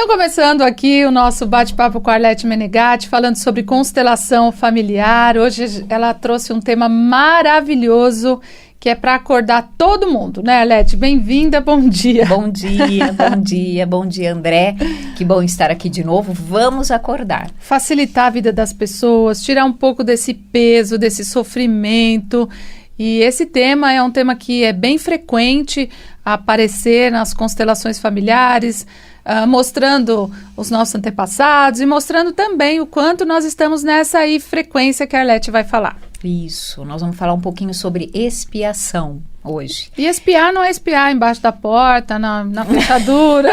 Então, começando aqui o nosso bate-papo com a Arlete Menegatti, falando sobre constelação familiar. Hoje ela trouxe um tema maravilhoso, que é para acordar todo mundo, né, Arlete? Bem-vinda, bom dia. Bom dia, bom dia, bom dia, André. Que bom estar aqui de novo. Vamos acordar. Facilitar a vida das pessoas, tirar um pouco desse peso, desse sofrimento. E esse tema é um tema que é bem frequente a aparecer nas constelações familiares, mostrando os nossos antepassados e mostrando também o quanto nós estamos nessa aí frequência que a Arlete vai falar. Isso, nós vamos falar um pouquinho sobre expiação hoje. E espiar não é espiar embaixo da porta, na fechadura,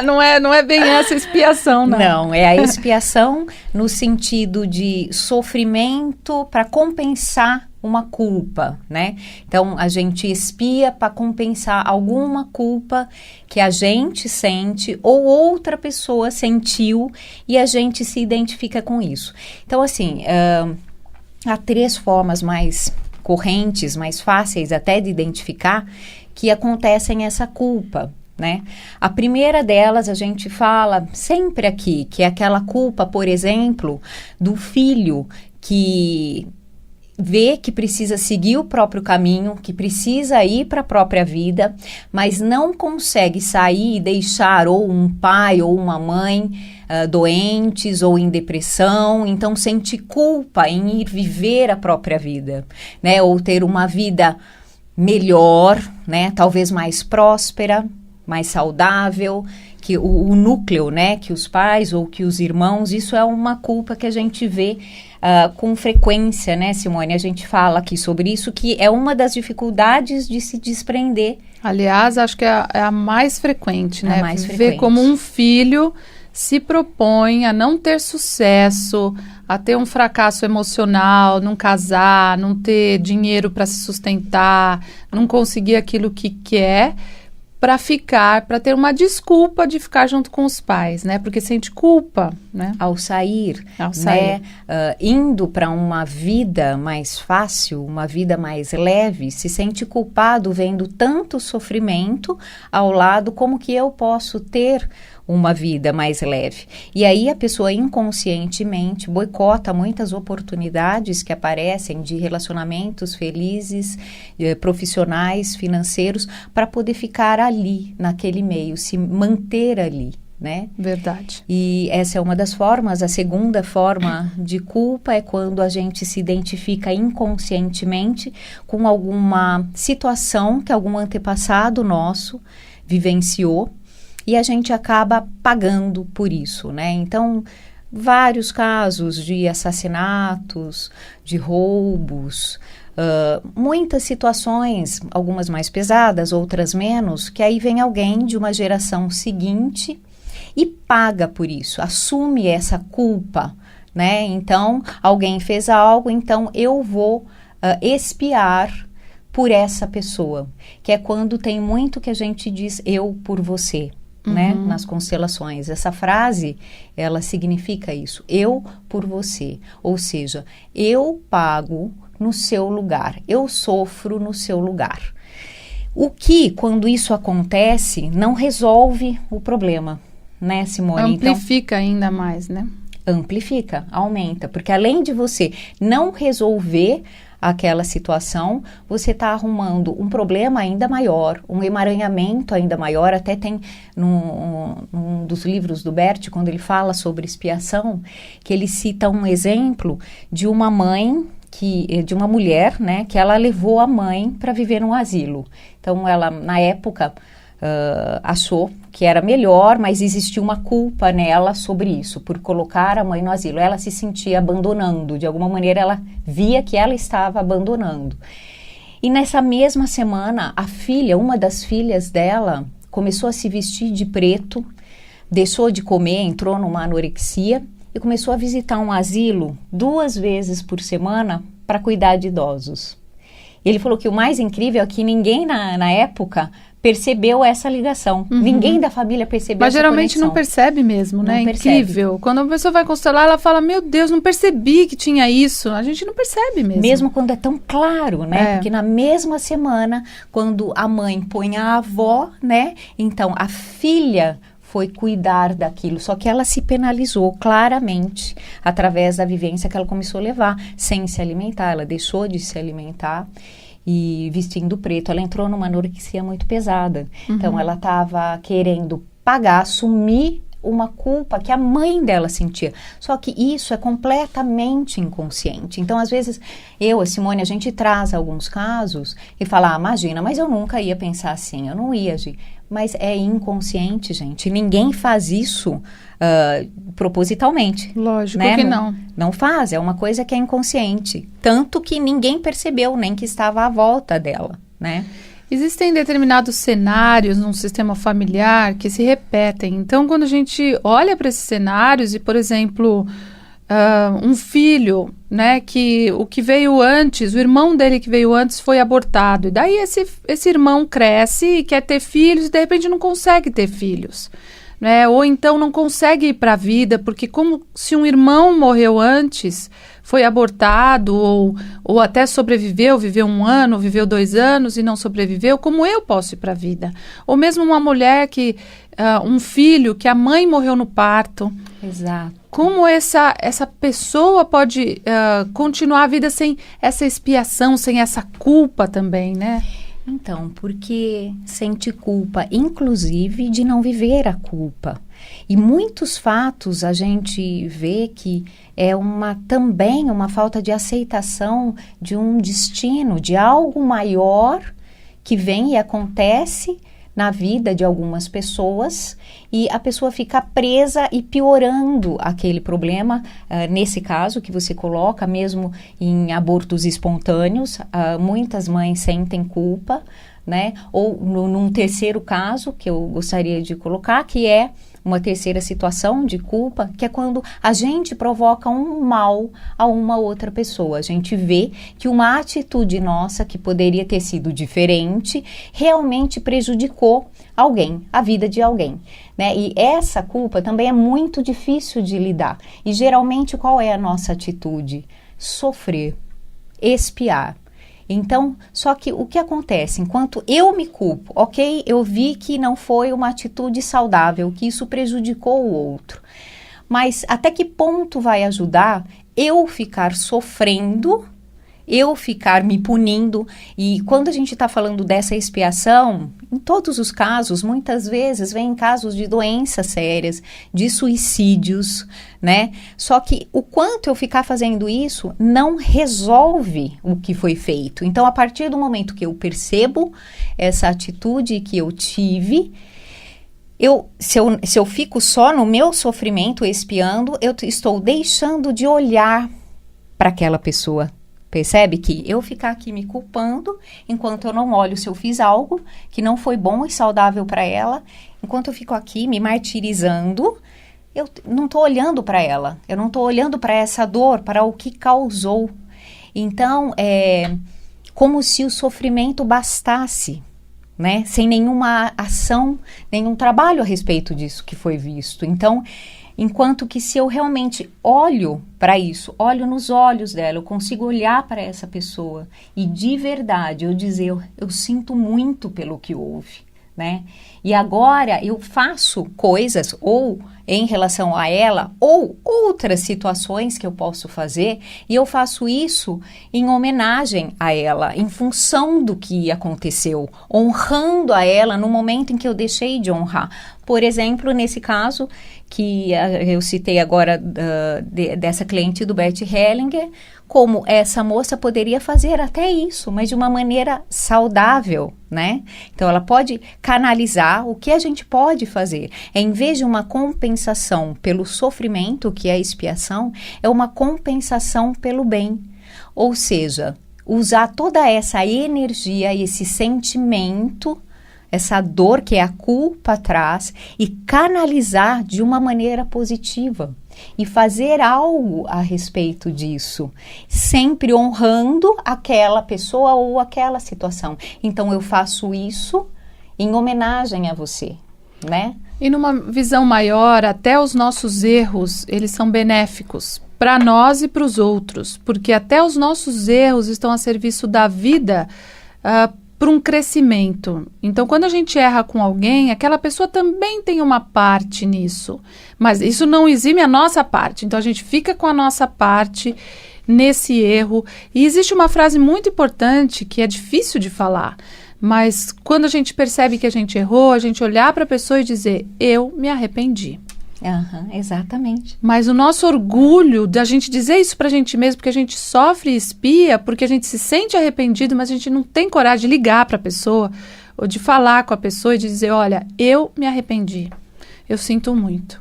não é bem essa expiação, não. Não, é a expiação no sentido de sofrimento para compensar uma culpa, né? Então, a gente expia para compensar alguma culpa que a gente sente ou outra pessoa sentiu e a gente se identifica com isso. Então, assim, há três formas mais correntes, mais fáceis até de identificar que acontecem essa culpa, né? A primeira delas a gente fala sempre aqui, que é aquela culpa, por exemplo, do filho que vê que precisa seguir o próprio caminho, que precisa ir para a própria vida, mas não consegue sair e deixar ou um pai ou uma mãe doentes ou em depressão, então sente culpa em ir viver a própria vida, né? Ou ter uma vida melhor, né? Talvez mais próspera, mais saudável, que o núcleo, né? Que os pais ou que os irmãos, isso é uma culpa que a gente vê com frequência, né, Simone? A gente fala aqui sobre isso, que é uma das dificuldades de se desprender. Aliás, acho que é a mais frequente, né? Mais Ver frequente. como um filho se propõe a não ter sucesso, a ter um fracasso emocional, não casar, não ter dinheiro para se sustentar, não conseguir aquilo que quer, para ter uma desculpa de ficar junto com os pais, né? Porque sente culpa, né? Ao sair. Né? Indo para uma vida mais fácil, uma vida mais leve, se sente culpado vendo tanto sofrimento ao lado, como que eu posso ter uma vida mais leve. E aí a pessoa inconscientemente boicota muitas oportunidades que aparecem de relacionamentos felizes, profissionais, financeiros, para poder ficar ali, naquele meio, se manter ali, né? Verdade. E essa é uma das formas. A segunda forma de culpa é quando a gente se identifica inconscientemente com alguma situação que algum antepassado nosso vivenciou, e a gente acaba pagando por isso, né? Então, vários casos de assassinatos, de roubos, muitas situações, algumas mais pesadas, outras menos, que aí vem alguém de uma geração seguinte e paga por isso, assume essa culpa, né? Então, alguém fez algo, então eu vou expiar por essa pessoa, que é quando tem muito que a gente diz eu por você. Né, nas constelações. Essa frase, ela significa isso, eu por você, ou seja, eu pago no seu lugar, eu sofro no seu lugar. O que, quando isso acontece, não resolve o problema, né, Simone? Amplifica então, ainda mais, né? Amplifica, aumenta, porque além de você não resolver aquela situação, você está arrumando um problema ainda maior, um emaranhamento ainda maior. Até tem num dos livros do Bert, quando ele fala sobre expiação, que ele cita um exemplo de uma mãe, de uma mulher, né, que ela levou a mãe para viver num asilo. Então, ela, na época, achou que era melhor, mas existia uma culpa nela sobre isso, por colocar a mãe no asilo. Ela se sentia abandonando, de alguma maneira ela via que ela estava abandonando. E nessa mesma semana, a filha, uma das filhas dela, começou a se vestir de preto, deixou de comer, entrou numa anorexia e começou a visitar um asilo 2 vezes por semana para cuidar de idosos. Ele falou que o mais incrível é que ninguém na época percebeu essa ligação. Ninguém da família percebeu essa conexão. Mas geralmente não percebe mesmo, né? Não percebe. Incrível. Quando a pessoa vai constelar, ela fala, meu Deus, não percebi que tinha isso. A gente não percebe mesmo. Mesmo quando é tão claro, né? Porque na mesma semana, quando a mãe põe a avó, né? Então, a filha foi cuidar daquilo, só que ela se penalizou claramente através da vivência que ela começou a levar, sem se alimentar, ela deixou de se alimentar e vestindo preto, ela entrou numa anorexia muito pesada, então ela estava querendo pagar, assumir uma culpa que a mãe dela sentia. Só que isso é completamente inconsciente. Então, às vezes, a Simone, a gente traz alguns casos e fala, imagina, mas eu nunca ia pensar assim, eu não ia agir. Mas é inconsciente, gente. Ninguém faz isso propositalmente. Lógico, né? que não. Não faz, é uma coisa que é inconsciente. Tanto que ninguém percebeu, nem que estava à volta dela, né? Existem determinados cenários num sistema familiar que se repetem. Então, quando a gente olha para esses cenários e, por exemplo, um filho, né, que o que veio antes, o irmão dele que veio antes foi abortado. E daí esse irmão cresce e quer ter filhos e, de repente, não consegue ter filhos. Né? Ou então não consegue ir para a vida, porque como se um irmão morreu antes, foi abortado ou até sobreviveu, viveu 1 ano, viveu 2 anos e não sobreviveu, como eu posso ir para a vida? Ou mesmo uma mulher que, um filho que a mãe morreu no parto. Exato. Como essa pessoa pode continuar a vida sem essa expiação, sem essa culpa também, né? Então, porque sente culpa, inclusive, de não viver a culpa. E muitos fatos a gente vê que é também uma falta de aceitação de um destino, de algo maior que vem e acontece na vida de algumas pessoas e a pessoa fica presa e piorando aquele problema, nesse caso que você coloca, mesmo em abortos espontâneos, muitas mães sentem culpa, né? Ou num terceiro caso que eu gostaria de colocar, que é uma terceira situação de culpa, que é quando a gente provoca um mal a uma outra pessoa. A gente vê que uma atitude nossa, que poderia ter sido diferente, realmente prejudicou alguém, a vida de alguém, né? E essa culpa também é muito difícil de lidar. E geralmente qual é a nossa atitude? Sofrer, expiar. Então, só que o que acontece? Enquanto eu me culpo, ok, eu vi que não foi uma atitude saudável, que isso prejudicou o outro. Mas até que ponto vai ajudar eu ficar sofrendo, eu ficar me punindo? E quando a gente está falando dessa expiação, em todos os casos, muitas vezes vem casos de doenças sérias, de suicídios, né? Só que o quanto eu ficar fazendo isso não resolve o que foi feito. Então, a partir do momento que eu percebo essa atitude que eu tive, se eu fico só no meu sofrimento expiando, eu estou deixando de olhar para aquela pessoa. Percebe que eu ficar aqui me culpando, enquanto eu não olho se eu fiz algo que não foi bom e saudável para ela, enquanto eu fico aqui me martirizando, eu não estou olhando para ela, eu não estou olhando para essa dor, para o que causou. Então, é como se o sofrimento bastasse, né? Sem nenhuma ação, nenhum trabalho a respeito disso que foi visto. Então, enquanto que se eu realmente olho para isso, olho nos olhos dela, eu consigo olhar para essa pessoa e de verdade eu dizer, eu sinto muito pelo que houve, né? E agora eu faço coisas ou em relação a ela ou outras situações que eu posso fazer e eu faço isso em homenagem a ela, em função do que aconteceu, honrando a ela no momento em que eu deixei de honrar. Por exemplo, nesse caso que eu citei agora dessa cliente do Bert Hellinger, como essa moça poderia fazer até isso, mas de uma maneira saudável, né? Então, ela pode canalizar o que a gente pode fazer. Em vez de uma compensação pelo sofrimento, que é a expiação, é uma compensação pelo bem. Ou seja, usar toda essa energia e esse sentimento, essa dor que a culpa traz, e canalizar de uma maneira positiva e fazer algo a respeito disso, sempre honrando aquela pessoa ou aquela situação. Então eu faço isso em homenagem a você, né? E numa visão maior, até os nossos erros, eles são benéficos para nós e para os outros, porque até os nossos erros estão a serviço da vida, para um crescimento. Então, quando a gente erra com alguém, aquela pessoa também tem uma parte nisso. Mas isso não exime a nossa parte. Então, a gente fica com a nossa parte nesse erro. E existe uma frase muito importante que é difícil de falar. Mas quando a gente percebe que a gente errou, a gente olhar para a pessoa e dizer, eu me arrependi. Exatamente. Mas o nosso orgulho da gente dizer isso pra gente mesmo, porque a gente sofre e espia, porque a gente se sente arrependido, mas a gente não tem coragem de ligar pra pessoa, ou de falar com a pessoa e de dizer, olha, eu me arrependi, eu sinto muito.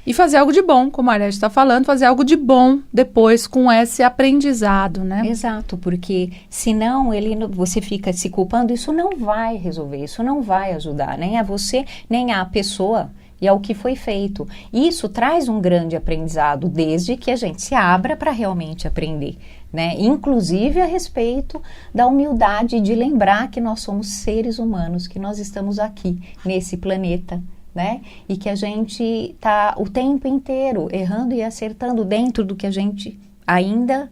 E fazer algo de bom, como a Arlete está falando, fazer algo de bom depois com esse aprendizado, né? Exato, porque senão você fica se culpando, isso não vai resolver, isso não vai ajudar, nem a você, nem a pessoa. E é o que foi feito. Isso traz um grande aprendizado, desde que a gente se abra para realmente aprender, né? Inclusive a respeito da humildade de lembrar que nós somos seres humanos, que nós estamos aqui, nesse planeta, né? E que a gente está o tempo inteiro errando e acertando dentro do que a gente ainda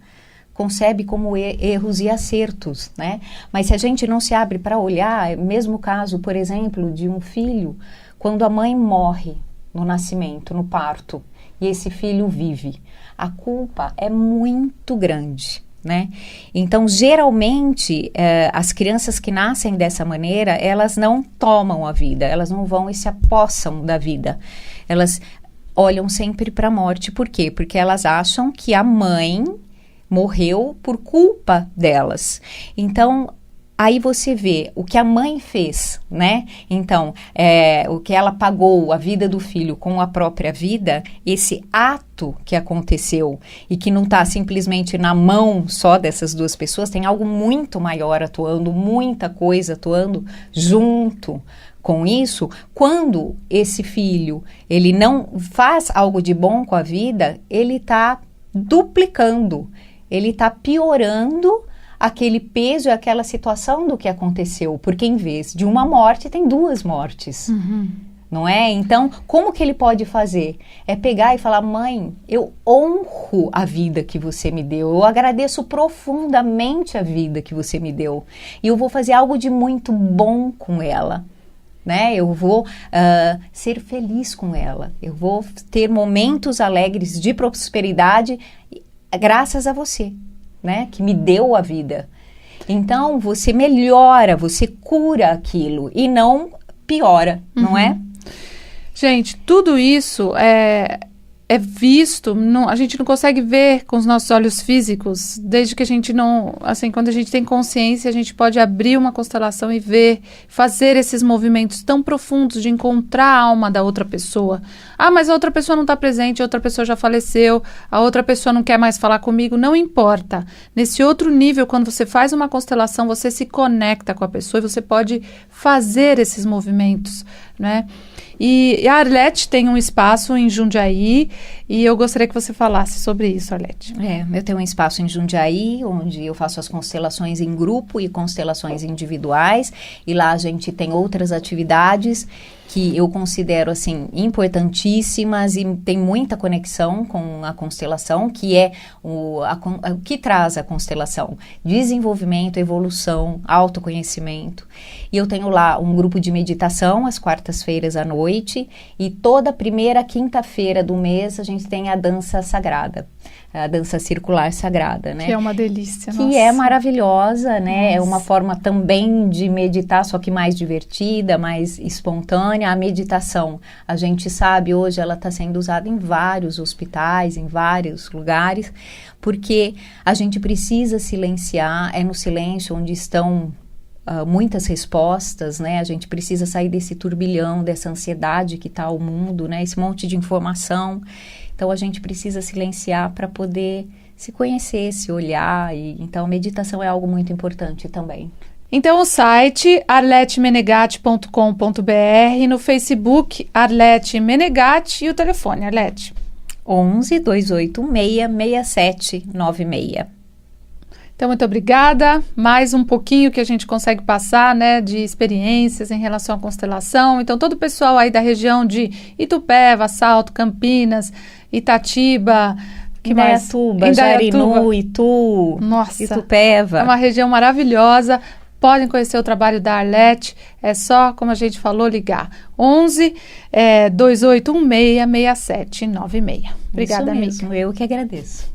concebe como erros e acertos, né? Mas se a gente não se abre para olhar, mesmo caso, por exemplo, de um filho, quando a mãe morre no nascimento, no parto, e esse filho vive, a culpa é muito grande, né? Então, geralmente, as crianças que nascem dessa maneira, elas não tomam a vida, elas não vão e se apossam da vida. Elas olham sempre para a morte. Por quê? Porque elas acham que a mãe morreu por culpa delas. Então, aí você vê o que a mãe fez, né? Então, o que ela pagou a vida do filho com a própria vida, esse ato que aconteceu e que não está simplesmente na mão só dessas duas pessoas, tem algo muito maior atuando, muita coisa atuando junto com isso. Quando esse filho, ele não faz algo de bom com a vida, ele está duplicando, ele está piorando aquele peso e aquela situação do que aconteceu, porque em vez de uma morte, tem duas mortes, não é? Então, como que ele pode fazer? É pegar e falar, mãe, eu honro a vida que você me deu, eu agradeço profundamente a vida que você me deu, e eu vou fazer algo de muito bom com ela, né? Eu vou ser feliz com ela, eu vou ter momentos alegres de prosperidade graças a você, né, que me deu a vida. Então, você melhora, você cura aquilo e não piora, não é? Gente, tudo isso é visto, a gente não consegue ver com os nossos olhos físicos, desde que a gente não, assim, quando a gente tem consciência, a gente pode abrir uma constelação e ver, fazer esses movimentos tão profundos de encontrar a alma da outra pessoa. Ah, mas a outra pessoa não está presente, a outra pessoa já faleceu, a outra pessoa não quer mais falar comigo, não importa. Nesse outro nível, quando você faz uma constelação, você se conecta com a pessoa e você pode fazer esses movimentos, né? E a Arlete tem um espaço em Jundiaí e eu gostaria que você falasse sobre isso, Arlete. Eu tenho um espaço em Jundiaí, onde eu faço as constelações em grupo e constelações individuais, e lá a gente tem outras atividades que eu considero, assim, importantíssimas e tem muita conexão com a constelação, que é o que traz a constelação: desenvolvimento, evolução, autoconhecimento. E eu tenho lá um grupo de meditação às quartas-feiras à noite, e toda primeira quinta-feira do mês a gente tem a dança sagrada, a dança circular sagrada, né? Que é uma delícia, que nossa. É maravilhosa, né? Nossa. É uma forma também de meditar, só que mais divertida, mais espontânea. A meditação, a gente sabe, hoje ela está sendo usada em vários hospitais, em vários lugares, porque a gente precisa silenciar, é no silêncio onde estão muitas respostas, né? A gente precisa sair desse turbilhão, dessa ansiedade que está o mundo, né? Esse monte de informação. Então, a gente precisa silenciar para poder se conhecer, se olhar. Então, meditação é algo muito importante também. Então, o site arletemenegatti.com.br, no Facebook Arlete Menegatti e o telefone, Arlete? 11-286-6796. Então, muito obrigada. Mais um pouquinho que a gente consegue passar, né, de experiências em relação à constelação. Então, todo o pessoal aí da região de Itupeva, Salto, Campinas, Itatiba, Indaiatuba, Jarinu, Itu, nossa, Itupeva. É uma região maravilhosa. podem conhecer o trabalho da Arlete, é só, como a gente falou, ligar 11 2816 6796. Obrigada, Isso mesmo, amiga. eu que agradeço.